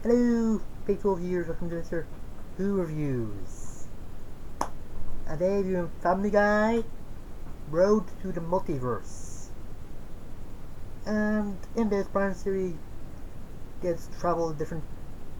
Hello, faithful viewers, welcome to Mr.Who Reviews. And today reviewing Family Guy, Road to the Multiverse. And in this, Brian Stewie gets to travel to different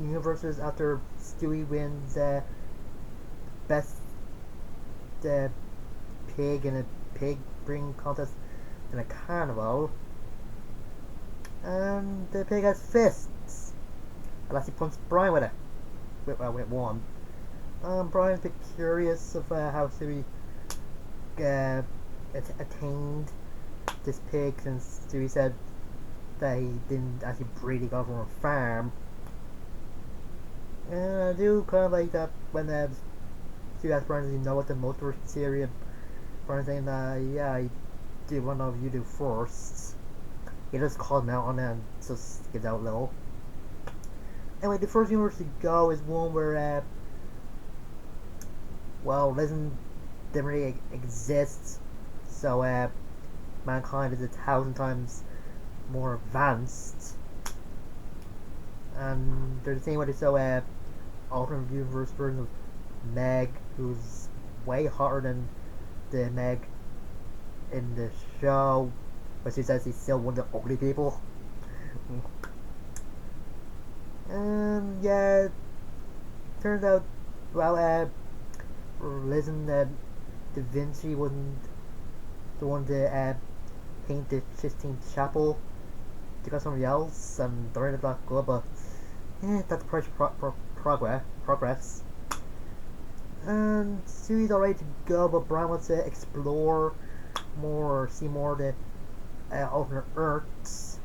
universes after Stewie wins best pig in a pig bring contest in a carnival. And the pig has fists. Unless he punches Brian with it. With one. Brian's a bit curious of how Stewie attained this pig, since Stewie said that he didn't actually breed, he got from a farm. And I do kind of like that when Stewie asked Brian, does he know what the Multiverse theory? Brian saying that, yeah, I do one of you do first. He just called him out on it and just gives out a little. Anyway, the first universe to go is one where, religion didn't really exist, so mankind is 1,000 times more advanced. And they're the same way, so alternate universe version of Meg, who's way hotter than the Meg in the show, but she says he's still one of the ugly people. And yeah, turns out, religion, Da Vinci wasn't the one to paint the Sistine Chapel. They got somebody else, and they're not good, but that's progress. And Stewie's alright to go, but Brian wants to explore more, or see more of the alternate Earths.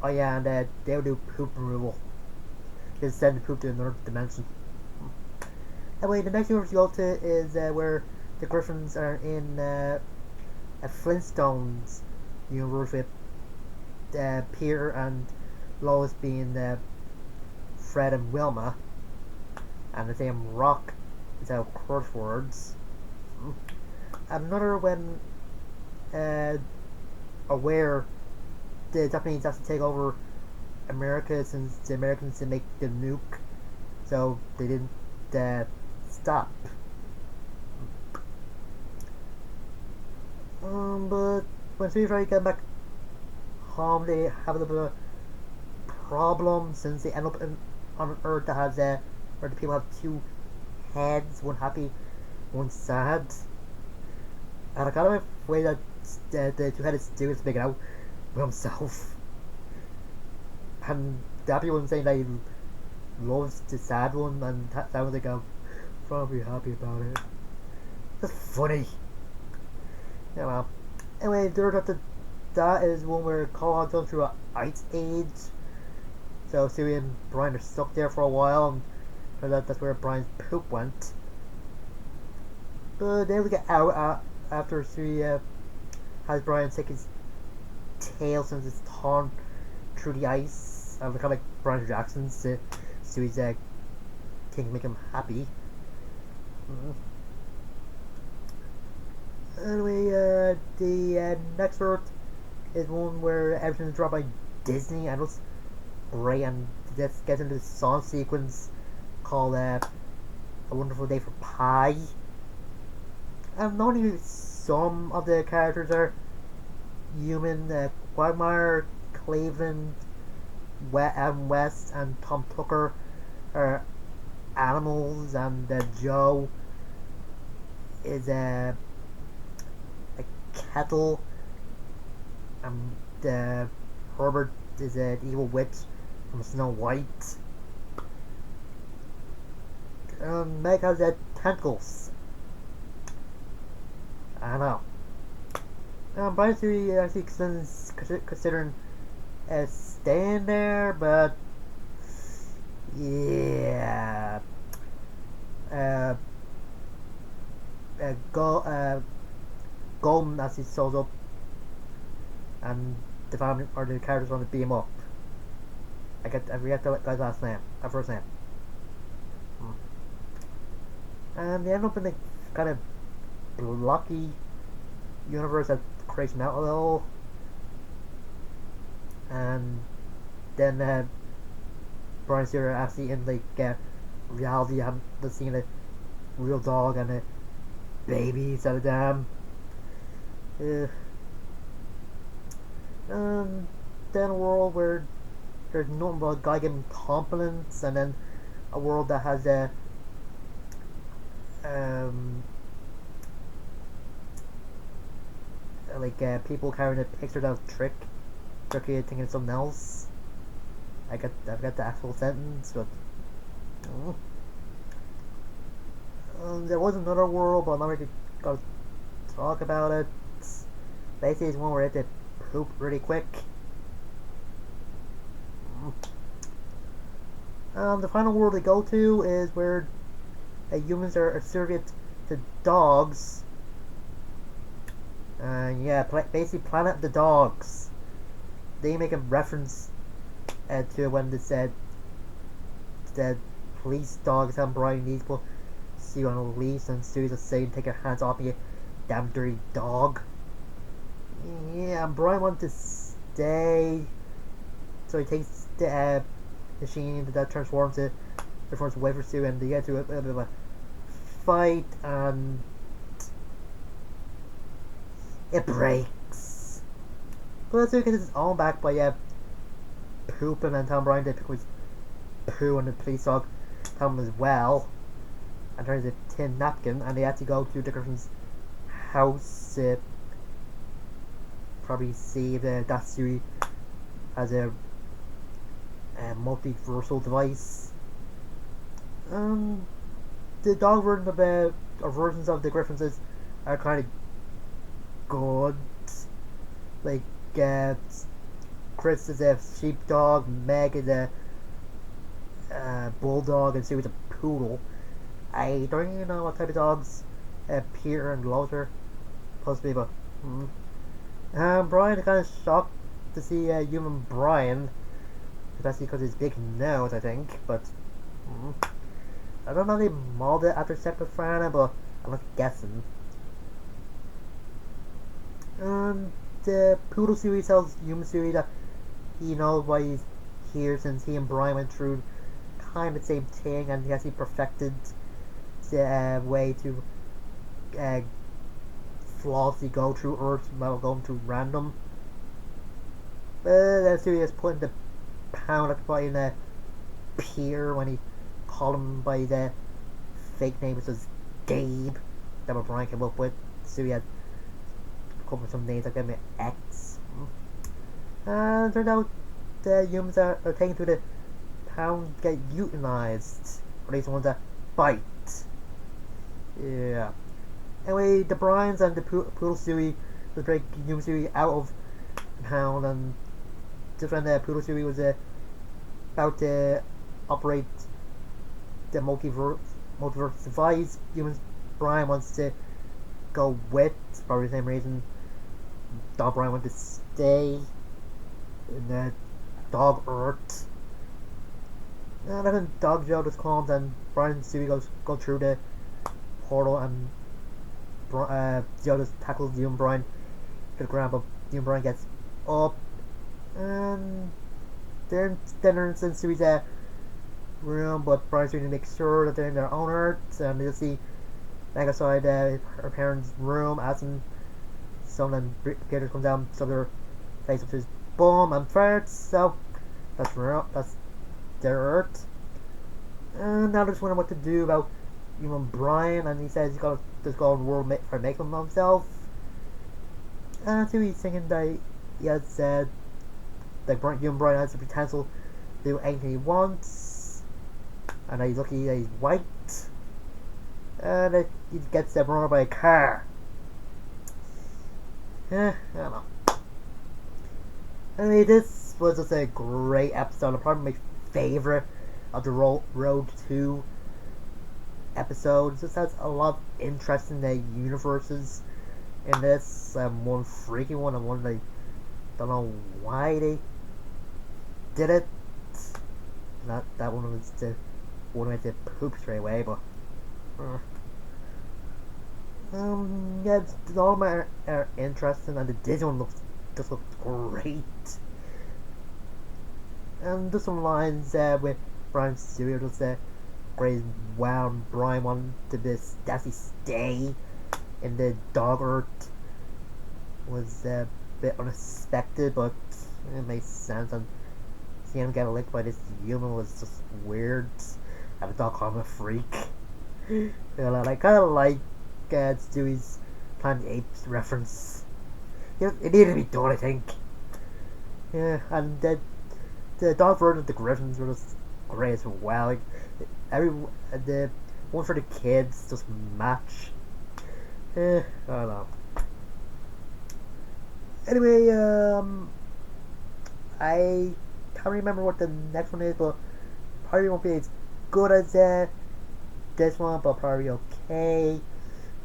Oh yeah, and they'll do poop removal. They send the poop to another dimension. Anyway, the next universe to go to is where the Griffins are in a Flintstones universe, with Peter and Lois being Fred and Wilma, and the same Rock is out crosswords. Another when aware the Japanese have to take over America, since the Americans didn't make the nuke, so they didn't stop. But when Stevie try to get back home, they have a little bit of a problem, since they end up on an Earth that has where the people have two heads, one happy, one sad. And I kind of afraid that the two-headed Stewie is making out with himself. And the happy one saying that he loves the sad one, and that one like, I'm probably happy about it. That's funny. Yeah, well. Anyway, the third after that is one where Cole had gone through an ice age. So Stewie and Brian are stuck there for a while, and for that's where Brian's poop went. But then we get out after Stewie has Brian take his tail, since it's torn through the ice, and kind of like Brian's reactions to Stewie's thing make him happy. Anyway, the next Earth is one where everything's dropped by Disney, and it's great, and just gets into the song sequence called A Wonderful Day for Pie. And only some of the characters are human. Quagmire, Cleveland, Adam West, and Tom Tucker are animals, and Joe is a kettle, and Herbert is an evil witch from Snow White. Meg has tentacles. I don't know. Brian Stewie actually considering staying there, but yeah, Golden actually shows up, and the family or the characters want to beat him up. I forget the guy's last name, first name. And they end up in a kind of blocky universe that creates him out a little. And then Brian Steele are actually in like reality. You haven't just seen a real dog and a baby instead of them. Uh, and then a world where there's nothing but a guy giving compliments, and then a world that has a um people carrying a picture that was tricky thinking it's something else. I forgot the actual sentence, but oh. There was another world, but I'm not really gonna talk about it. Basically, it's one where they have to poop really quick. The final world they go to is where humans are subservient to dogs. Yeah, basically Planet of the Dogs. They make a reference to when they said that police dogs and Brian needs to see you on a leash, and Stu's saying, "Take your hands off me, you damn dirty dog." Yeah, and Brian wants to stay, so he takes the machine that transforms away from Stu, and they get to a bit of a fight, and it breaks. But Stu gets his own back by pooping, and Tom Brian did pick his poo on the police dog Tom as well, and turns a tin napkin, and they had to go to the Griffin's house to probably save that Stewie as a multiversal device. The dog version of or versions of the Griffins are kind of good. Like Chris is a sheepdog, Meg is a bulldog, and Sue is a poodle. I don't even know what type of dogs Peter and Lothar possibly, but Brian is kind of shocked to see human Brian, especially because his big nose, I think. But I don't know if they molded it after separate Frana, but I'm not guessing. The poodle series tells human series that he knows why he's here, since he and Brian went through kind of the same thing, and he actually perfected the way to flawlessly go through Earth without going through random. Then Stewie is put in the pound by in Peter when he called him by the fake name, which was Gabe, that what Brian came up with. Stewie had come up with some names like them, X. And it turned out the humans are taken to the pound get euthanized, or at least the ones that bite. Yeah. Anyway, the Bryans and the Poodle Stewie was break human Stewie out of the pound, and just when the Poodle Stewie was about to operate the multiverse device, humans Brian wants to go with, probably the same reason Dog Brian wanted to stay in the Dog Earth. And then Dog Joe just comes, and Brian and Stewie go through the portal, and Joe just tackles you and Brian to the ground, but you and Brian gets up, and they're in Stewie's room, but Brian's trying to make sure that they're in their own Earth, and they just see back outside her parents' room, asking someone, and Peter comes down, so their face up to his bum and farts, so that's their Earth. And now they're just wondering what to do about Brian, and he says he's got to just go on the world for making him himself. And so he's thinking that he has said that Brian has the potential to do anything he wants, and that he's lucky that he's white, and that he gets run over by a car. I don't know. Anyway, this was just a great episode, probably my favourite of the Road 2 episodes. This has a lot of interesting universes in this. One freaky one, and one I don't know why they did it. Not that one was the one I did poop straight away, but yeah, all of them are interesting, and the Disney one looks great. And there's some lines with Brian Stewart just great wow Brian wanted to this actually stay in the dog earth was a bit unexpected, but it makes sense. And seeing him get licked by this human was just weird. And the dog called him a freak. I kind of like Stewie's Planet Apes reference. It needed to be done, I think. Yeah, and the dog version of the Griffins were just great as well. Like, the one for the kids just match. I don't know. Anyway, I can't remember what the next one is, but probably won't be as good as this one, but probably okay.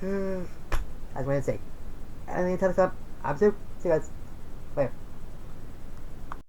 As I say, anyway, until next time, I'm Sue. See you guys.